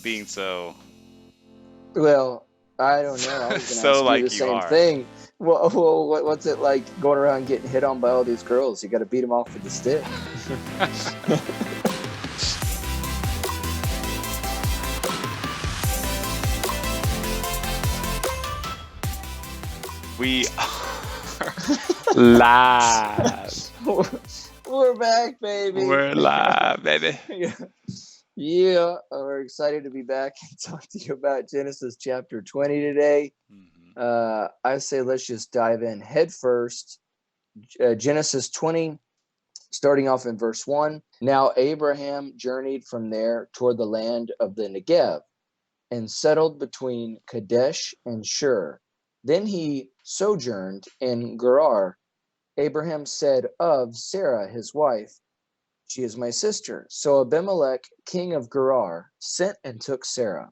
being so Well, I don't know. I was going to so ask you the like you same are. thing. Well, what's it like going around getting hit on by all these girls? You got to beat them off with the stick. We are live. We're back, baby. We're live, baby. Yeah. Yeah, we're excited to be back and talk to you about Genesis chapter 20 today. I say let's just dive in head first. Genesis 20, starting off in verse 1. Now Abraham journeyed from there toward the land of the Negev and settled between Kadesh and Shur. Then he sojourned in Gerar. Abraham said of Sarah, his wife, "She is my sister." So Abimelech, king of Gerar, sent and took Sarah.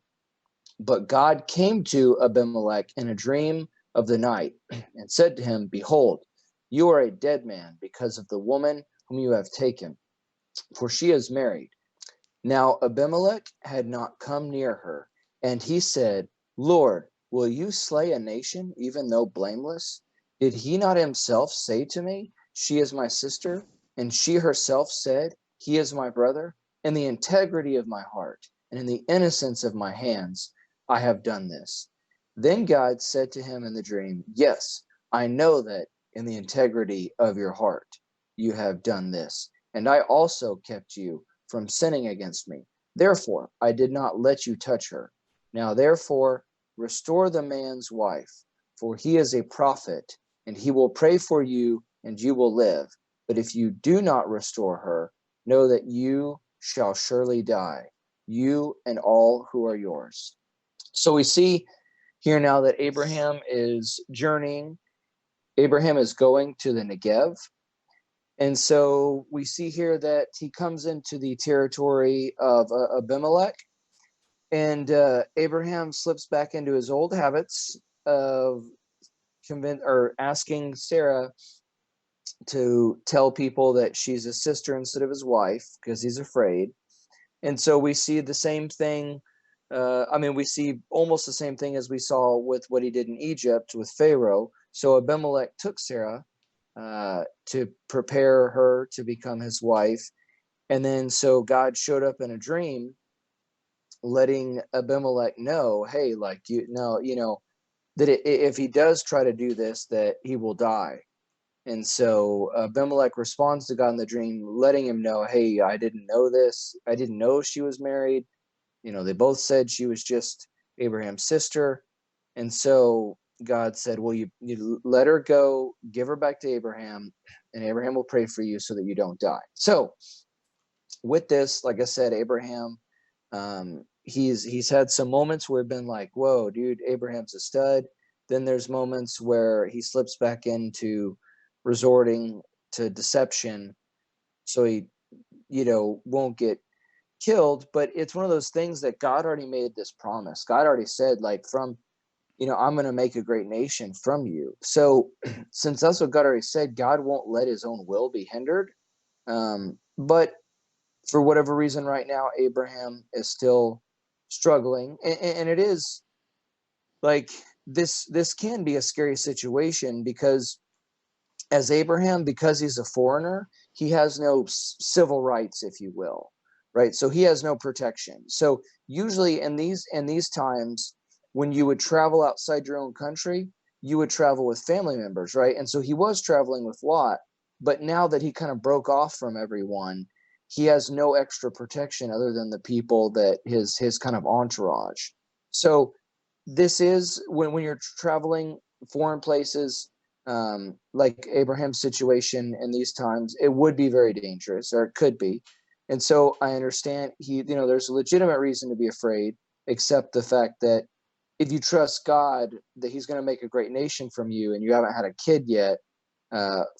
But God came to Abimelech in a dream of the night and said to him, "Behold, you are a dead man because of the woman whom you have taken, for she is married." Now Abimelech had not come near her, and he said, "Lord, will you slay a nation, even though blameless? Did he not himself say to me, 'She is my sister,' and she herself said, 'He is my brother'? In the integrity of my heart and in the innocence of my hands, I have done this." Then God said to him in the dream, "Yes, I know that in the integrity of your heart you have done this, and I also kept you from sinning against me. Therefore, I did not let you touch her. Now, therefore, restore the man's wife, for he is a prophet, and he will pray for you, and you will live. But if you do not restore her, know that you shall surely die, you and all who are yours." So we see here now that Abraham is journeying. Abraham is going to the Negev. And so we see here that he comes into the territory of Abimelech, and Abraham slips back into his old habits of asking Sarah to tell people that she's a sister instead of his wife because he's afraid. And so we see the same thing. We see almost the same thing as we saw with what he did in Egypt with Pharaoh. So Abimelech took Sarah to prepare her to become his wife. And then so God showed up in a dream, letting Abimelech know, hey, like, that if he does try to do this, that he will die. And so Abimelech responds to God in the dream, letting him know, hey, I didn't know this. I didn't know she was married. They both said she was just Abraham's sister. And so God said, well, you let her go, give her back to Abraham, and Abraham will pray for you so that you don't die. So with this, like I said, Abraham, he's had some moments where it's been like, whoa, dude, Abraham's a stud. Then there's moments where he slips back into resorting to deception so he, won't get killed. But it's one of those things that God already made this promise. God already said, like, I'm going to make a great nation from you. So since that's what God already said, God won't let his own will be hindered. But for whatever reason right now, Abraham is still struggling. And it is like, this can be a scary situation because as Abraham, because he's a foreigner, he has no civil rights, if you will, right? So he has no protection. So usually in these times, when you would travel outside your own country, you would travel with family members, right? And so he was traveling with Lot, but now that he kind of broke off from everyone, he has no extra protection other than the people that his kind of entourage. So this is when you're traveling foreign places, like Abraham's situation in these times, it would be very dangerous, or it could be. And so I understand there's a legitimate reason to be afraid, except the fact that if you trust God that he's going to make a great nation from you, and you haven't had a kid yet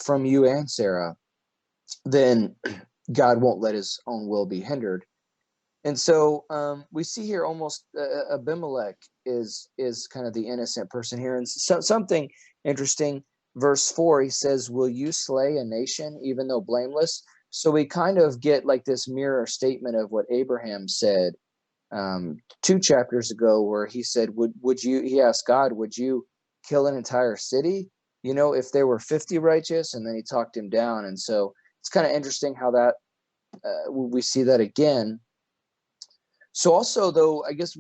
from you and Sarah, then God won't let his own will be hindered. And so we see here almost Abimelech is kind of the innocent person here. And something interesting, verse 4, he says, "Will you slay a nation, even though blameless?" So we kind of get like this mirror statement of what Abraham said 2 chapters ago, where he said, would you, he asked God, would you kill an entire city, if there were 50 righteous? And then he talked him down. And so it's kind of interesting how that we see that again. So also, though, I guess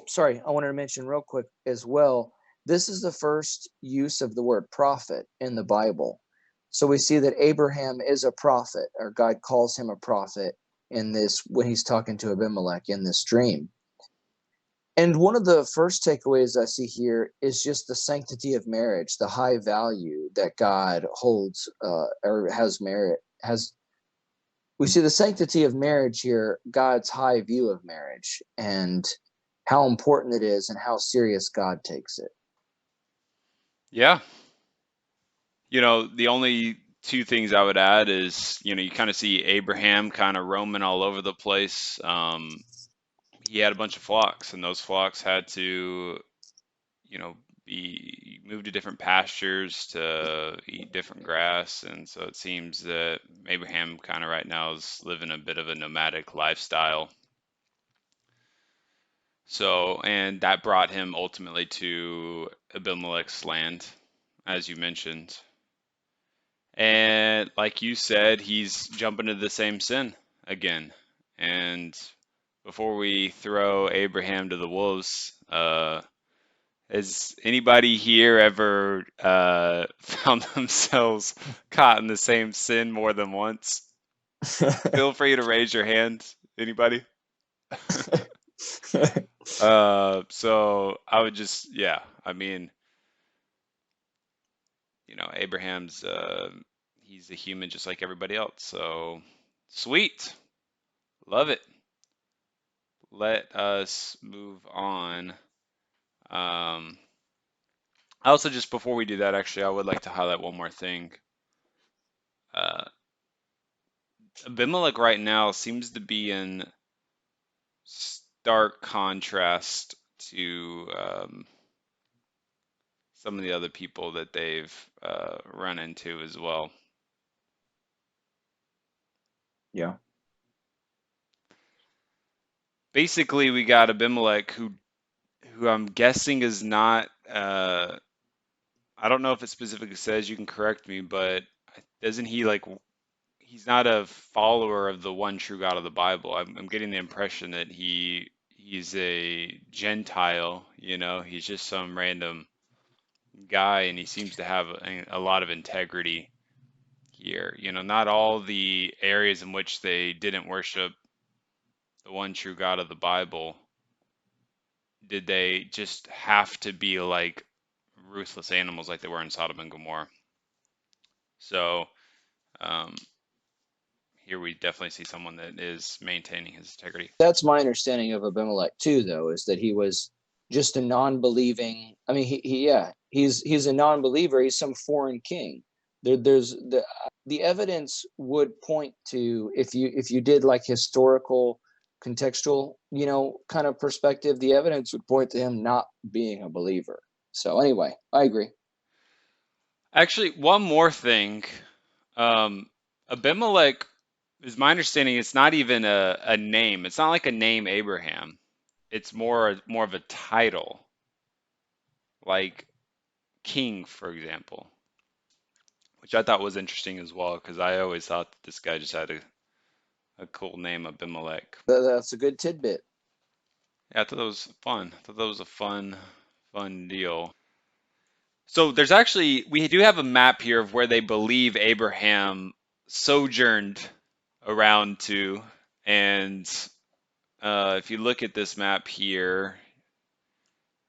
sorry, I wanted to mention real quick as well, this is the first use of the word prophet in the Bible. So we see that Abraham is a prophet, or God calls him a prophet in this, when he's talking to Abimelech in this dream. And one of the first takeaways I see here is just the sanctity of marriage, the high value that God holds, or has merit, has. We see the sanctity of marriage here, God's high view of marriage, and how important it is and how serious God takes it. Yeah. The only two things I would add is, you kind of see Abraham kind of roaming all over the place. He had a bunch of flocks, and those flocks had to, be moved to different pastures to eat different grass. And so it seems that Abraham kind of right now is living a bit of a nomadic lifestyle. So, and that brought him ultimately to Abimelech's land, as you mentioned. And like you said, he's jumping into the same sin again. And before we throw Abraham to the wolves, has anybody here ever found themselves caught in the same sin more than once? Feel free to raise your hand. Anybody? So I would just, yeah, I mean, Abraham's he's a human just like everybody else. So sweet. Love it. Let us move on. Also, just before we do that, actually, I would like to highlight one more thing. Uh, Abimelech right now seems to be in stark contrast to some of the other people that they've run into as well. Yeah. Basically, we got Abimelech, who I'm guessing is not. I don't know if it specifically says. You can correct me, but doesn't he like? He's not a follower of the one true God of the Bible. I'm getting the impression that he's a Gentile. He's just some random guy, and he seems to have a lot of integrity here. Not all the areas in which they didn't worship the one true God of the Bible did they just have to be like ruthless animals like they were in Sodom and Gomorrah. So um, here we definitely see someone that is maintaining his integrity. That's my understanding of Abimelech too, though, is that he was just a non-believing. I mean, he's a non-believer. He's some foreign king. There's the evidence would point to, if you did like historical, contextual, kind of perspective, the evidence would point to him not being a believer. So anyway, I agree. Actually, one more thing. Abimelech, is my understanding, it's not even a name. It's not like a name Abraham. It's more of a title, like king, for example, which I thought was interesting as well, because I always thought that this guy just had a cool name, Abimelech. That's a good tidbit. Yeah, I thought that was fun. I thought that was a fun deal. So we do have a map here of where they believe Abraham sojourned around to. And if you look at this map here,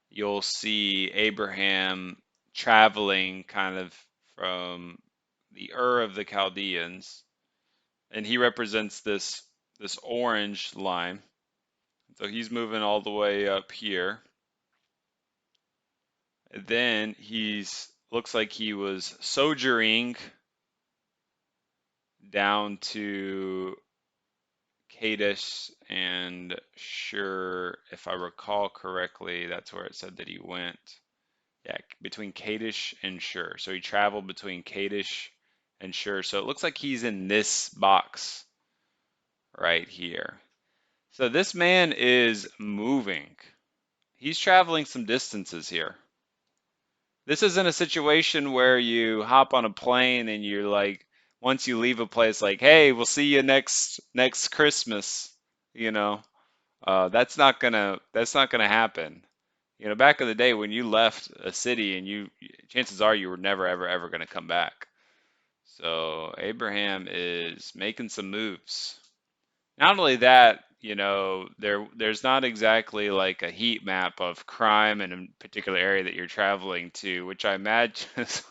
you'll see Abraham traveling kind of from the Ur of the Chaldeans, and he represents this orange line. So he's moving all the way up here. And then he's looks like he was sojourning down to Kadesh and Shur, if I recall correctly, that's where it said that he went. Yeah, between Kadesh and Shur. So he traveled between Kadesh and Shur. So it looks like he's in this box right here. So this man is moving. He's traveling some distances here. This isn't a situation where you hop on a plane and you're like, once you leave a place, like, hey, we'll see you next Christmas. You know, that's not gonna happen. You know, back in the day when you left a city and chances are you were never ever gonna come back. So Abraham is making some moves. Not only that, there's not exactly like a heat map of crime in a particular area that you're traveling to, which I imagine is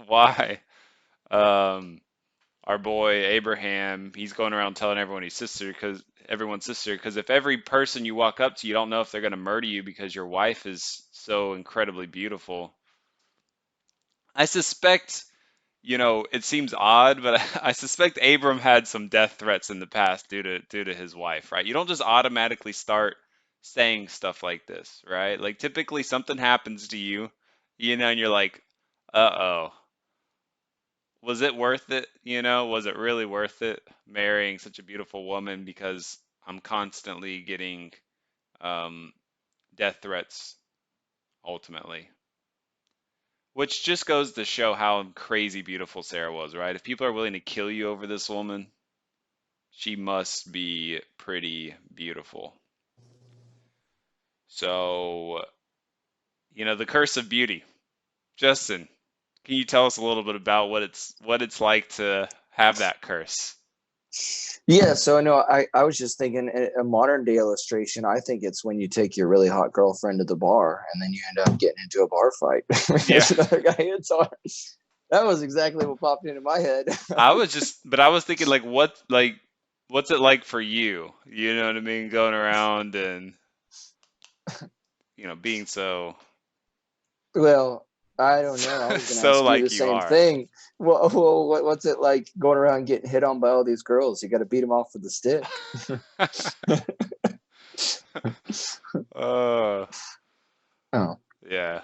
why um, our boy Abraham, he's going around telling everyone's sister, because if every person you walk up to, you don't know if they're going to murder you because your wife is so incredibly beautiful. I suspect it seems odd, but I suspect Abram had some death threats in the past due to his wife, right? You don't just automatically start saying stuff like this, right? Like typically something happens to you, and you're like, "Uh-oh, was it worth it? Was it really worth it marrying such a beautiful woman because I'm constantly getting um, death threats ultimately." Which just goes to show how crazy beautiful Sarah was, right? If people are willing to kill you over this woman, she must be pretty beautiful. So, the curse of beauty. Justin, can you tell us a little bit about what it's like to have that curse? Yeah, so I know I was just thinking a modern day illustration. I think it's when you take your really hot girlfriend to the bar and then you end up getting into a bar fight. Yeah, There's another guy hits on. That was exactly what popped into my head. but I was thinking what's it like for you? You know what I mean? Going around and, being so Well, I don't know. I was going to so ask you the like you same are. thing. Well, what's it like going around getting hit on by all these girls? You got to beat them off with a stick. Uh, Oh, yeah.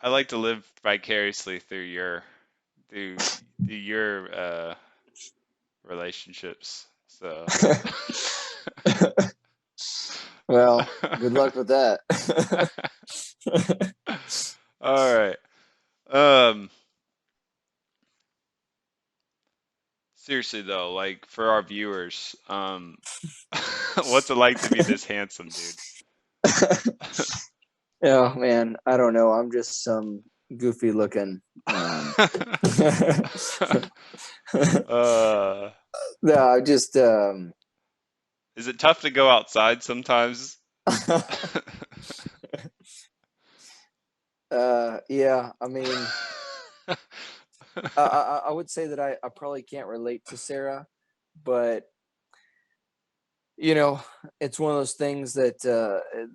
I like to live vicariously through through your relationships. So, well, good luck with that. all right. Um, Seriously though, like for our viewers, what's it like to be this handsome, dude? Oh man, I don't know. I'm just some goofy looking. uh, No, I just is it tough to go outside sometimes? yeah. I mean, I would say that I probably can't relate to Sarah, but you know, it's one of those things that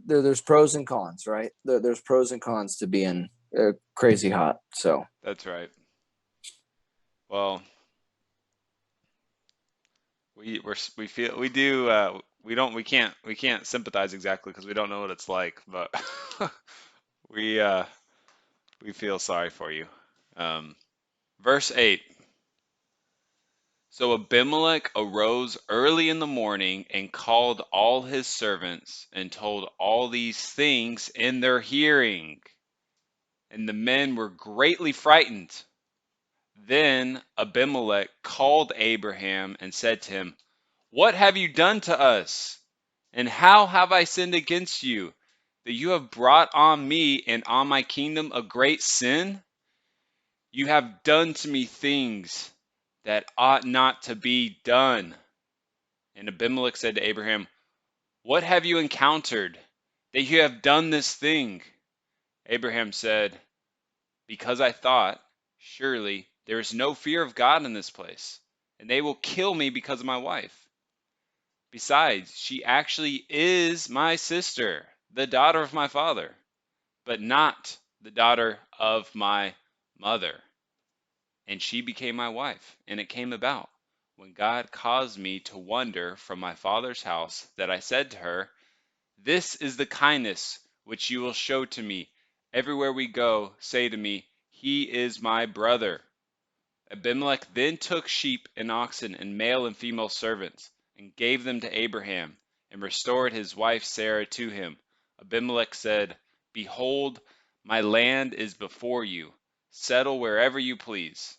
there's pros and cons, right? There's pros and cons to being crazy hot. So That's right. Well, we feel we do we can't sympathize exactly because we don't know what it's like, but we uh we feel sorry for you. Um, Verse 8. So Abimelech arose early in the morning and called all his servants and told all these things in their hearing. And the men were greatly frightened. Then Abimelech called Abraham and said to him, "What have you done to us? And how have I sinned against you, that you have brought on me and on my kingdom a great sin? You have done to me things that ought not to be done." And Abimelech said to Abraham, "What have you encountered, that you have done this thing?" Abraham said, "Because I thought, surely there is no fear of God in this place, and they will kill me because of my wife. Besides, she actually is my sister, the daughter of my father, but not the daughter of my mother. And she became my wife. And it came about, when God caused me to wander from my father's house, that I said to her, 'This is the kindness which you will show to me. Everywhere we go, say to me, He is my brother.' Abimelech then took sheep and oxen and male and female servants and gave them to Abraham, and restored his wife Sarah to him. Abimelech said, Behold, my land is before you. Settle wherever you please.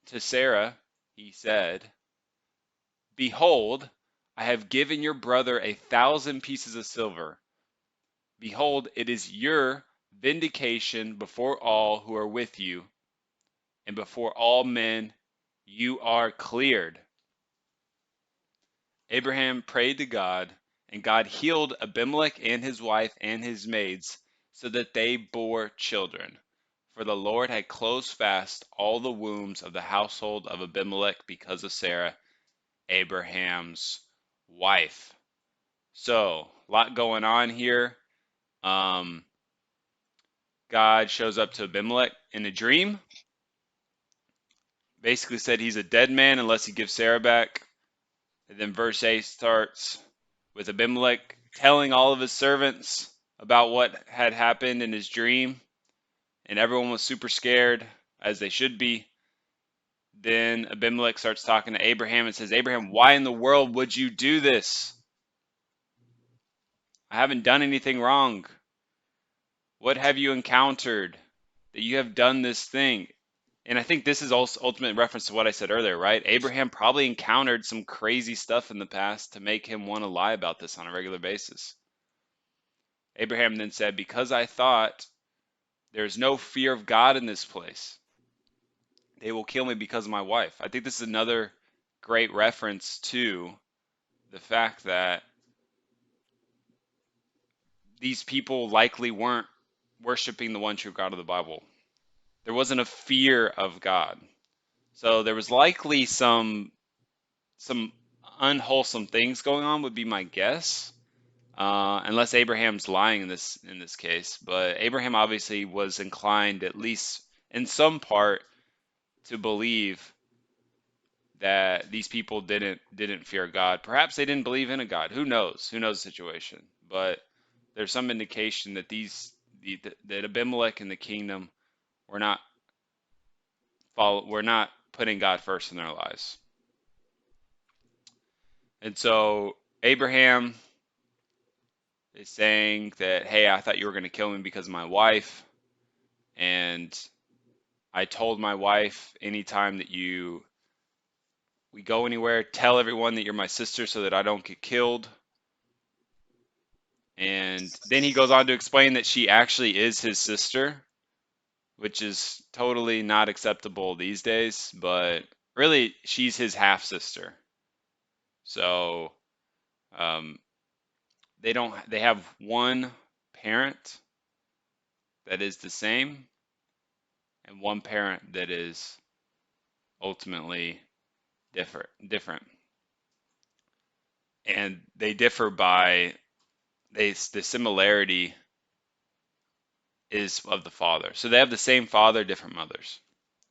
To Sarah he said, Behold, I have given your brother 1,000 pieces of silver. Behold, it is your vindication before all who are with you, and before all men you are cleared. Abraham prayed to God, and God healed Abimelech and his wife and his maids, so that they bore children. For the Lord had closed fast all the wombs of the household of Abimelech because of Sarah, Abraham's wife. So, a lot going on here. Um, God shows up to Abimelech in a dream, basically said he's a dead man unless he gives Sarah back. And then verse 8 starts with Abimelech telling all of his servants about what had happened in his dream, and everyone was super scared, as they should be. Then Abimelech starts talking to Abraham and says, Abraham, why in the world would you do this? I haven't done anything wrong. What have you encountered that you have done this thing? And I think this is also ultimate reference to what I said earlier, right? Abraham probably encountered some crazy stuff in the past to make him want to lie about this on a regular basis. Abraham then said, Because I thought there is no fear of God in this place, they will kill me because of my wife. I think this is another great reference to the fact that these people likely weren't worshiping the one true God of the Bible. There wasn't a fear of God. So there was likely some unwholesome things going on would be my guess, unless Abraham's lying in this case. But Abraham obviously was inclined, at least in some part, to believe that these people didn't fear God. Perhaps they didn't believe in a God. Who knows? Who knows the situation? But there's some indication that that Abimelech and the kingdom were not were not putting God first in their lives. And so Abraham is saying that, hey, I thought you were going to kill me because of my wife. And I told my wife, anytime that we go anywhere, tell everyone that you're my sister so that I don't get killed. And then he goes on to explain that she actually is his sister, which is totally not acceptable these days, but really she's his half sister. So um, they have one parent that is the same and one parent that is ultimately different. And they differ by the similarity is of the father. So they have the same father, different mothers,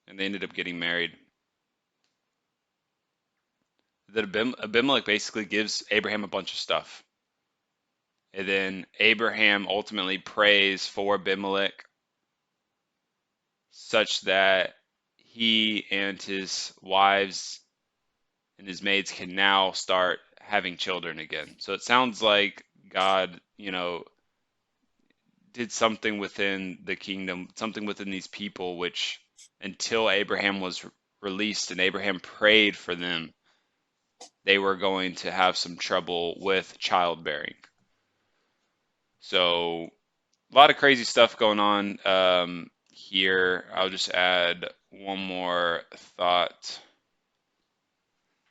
and they ended up getting married. That Abimelech basically gives Abraham a bunch of stuff. And then Abraham ultimately prays for Abimelech such that he and his wives and his maids can now start having children again. So it sounds like God, did something within the kingdom, something within these people, which until Abraham was released and Abraham prayed for them, they were going to have some trouble with childbearing. So a lot of crazy stuff going on here. I'll just add one more thought.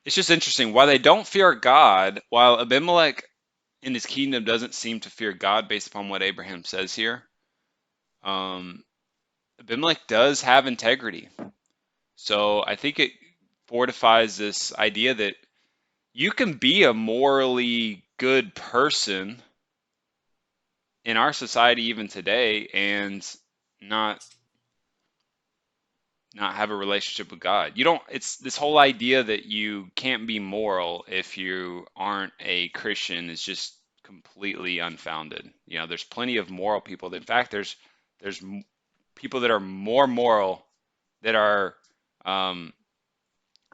It's just interesting. While they don't fear God, while Abimelech in his kingdom doesn't seem to fear God based upon what Abraham says here, um, Abimelech does have integrity. So I think it fortifies this idea that you can be a morally good person in our society even today and not not have a relationship with God. You don't It's this whole idea that you can't be moral if you aren't a Christian is just completely unfounded. There's plenty of moral people. In fact, there's people that are more moral that are um,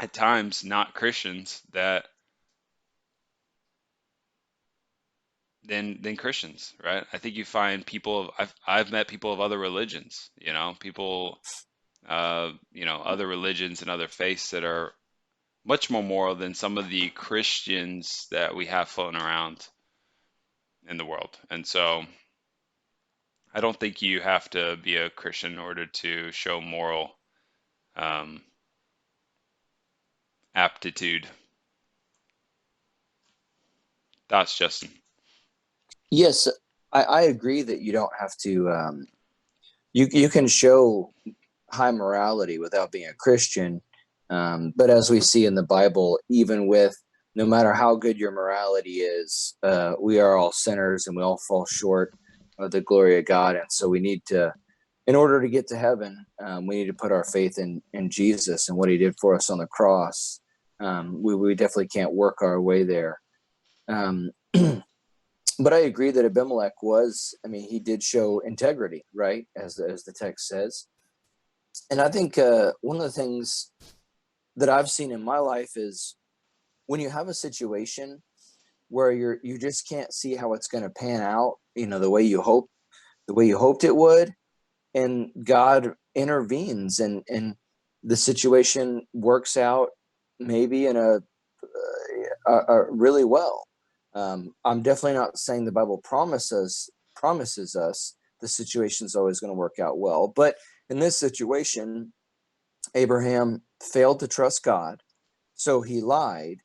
at times not Christians that than Christians, right? I think you find people of I've met people of other religions, people other religions and other faiths that are much more moral than some of the Christians that we have floating around in the world. And so I don't think you have to be a Christian in order to show moral um, aptitude. That's Justin. Yes, I agree that you don't have to. You can show high morality without being a Christian, but as we see in the Bible, even with no matter how good your morality is, we are all sinners and we all fall short of the glory of God, and so we need to, in order to get to heaven, we need to put our faith in Jesus and what He did for us on the cross. We definitely can't work our way there. Um, but I agree that Abimelech was, I mean, he did show integrity, right? As the text says. And I think one of the things that I've seen in my life is when you have a situation where you just can't see how it's going to pan out, the way you hoped it would, and God intervenes and the situation works out maybe in a really well. I'm definitely not saying the Bible promises us the situation is always going to work out well, but in this situation, Abraham failed to trust God, so he lied,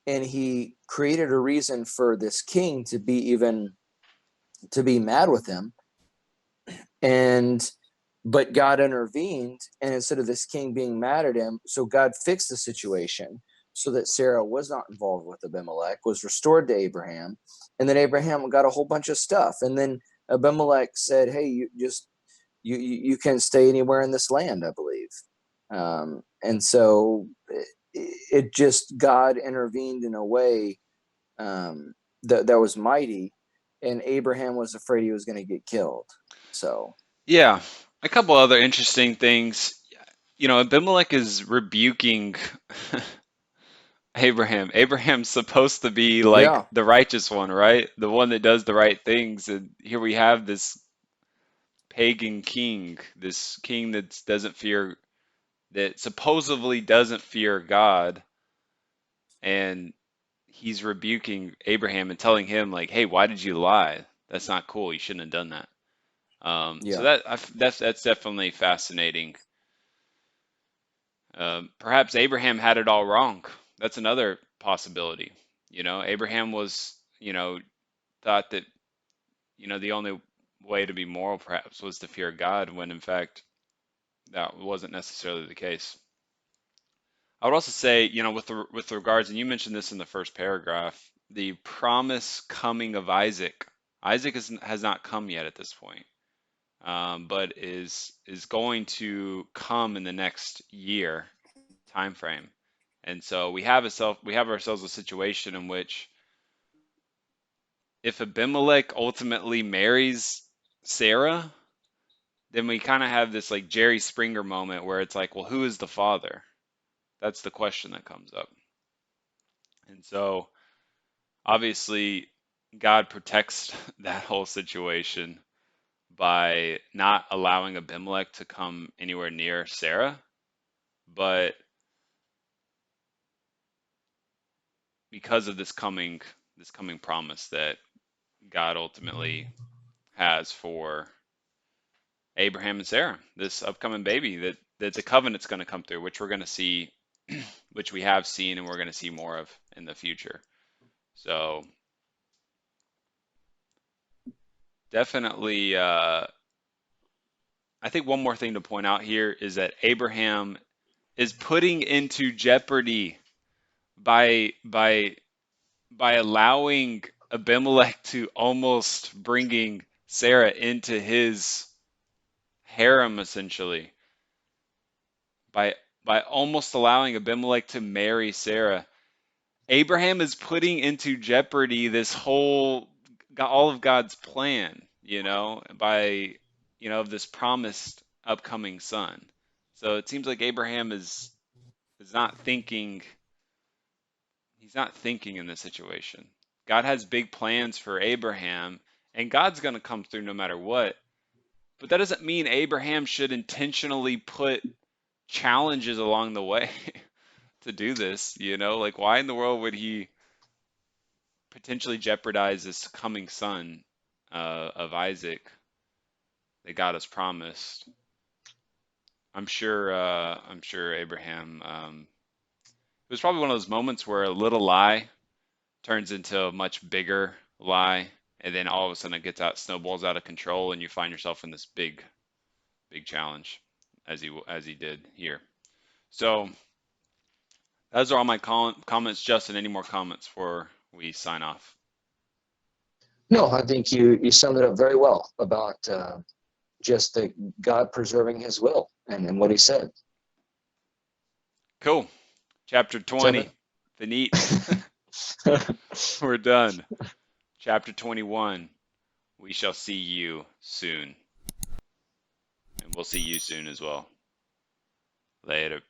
and he created a reason for this king to be mad with him. And but God intervened, and instead of this king being mad at him, so God fixed the situation so that Sarah was not involved with Abimelech, was restored to Abraham, and then Abraham got a whole bunch of stuff. And then Abimelech said, "Hey, you can stay anywhere in this land, I believe." And so it just God intervened in a way that was mighty, and Abraham was afraid he was going to get killed. So Yeah, a couple other interesting things. Abimelech is rebuking Abraham. Abraham's supposed to be like yeah, the righteous one, right? The one that does the right things. And here we have this pagan king, this king that supposedly doesn't fear God, and he's rebuking Abraham and telling him like, "Hey, why did you lie? That's not cool. You shouldn't have done that." So yeah, that's definitely fascinating. Perhaps Abraham had it all wrong. That's another possibility. Abraham was, thought that, the only way to be moral perhaps was to fear God, when in fact that wasn't necessarily the case. I would also say, with regards, and you mentioned this in the first paragraph, the promise coming of Isaac. Isaac has not come yet at this point, but is going to come in the next year time frame. And so we have ourselves a situation in which if Abimelech ultimately marries Sarah, then we kind of have this like Jerry Springer moment where it's like, well, who is the father? That's the question that comes up. And so obviously God protects that whole situation by not allowing Abimelech to come anywhere near Sarah, but because of this coming promise that God ultimately has for Abraham and Sarah, this upcoming baby that the covenant's going to come through, which we're going to see, which we have seen, and we're going to see more of in the future. So definitely, I think one more thing to point out here is that Abraham is putting into jeopardy by by allowing Abimelech to almost bringing Sarah into his harem, essentially, by by almost allowing Abimelech to marry Sarah. Abraham is putting into jeopardy this whole all of God's plan, by of this promised upcoming son. So it seems like Abraham is not thinking, he's not thinking in this situation. God has big plans for Abraham, and God's going to come through no matter what. But that doesn't mean Abraham should intentionally put challenges along the way to do this, you know? Like, why in the world would he potentially jeopardize this coming son of Isaac that God has promised? I'm sure Abraham. It was probably one of those moments where a little lie turns into a much bigger lie, and then all of a sudden it gets out, snowballs out of control, and you find yourself in this big, big challenge, as he did here. So those are all my comments. Justin, any more comments before we sign off? No, I think you summed it up very well about just the God preserving His will and what He said. Cool. Chapter So that 20, finite. We're done. Chapter 21, we shall see you soon. And we'll see you soon as well. Later.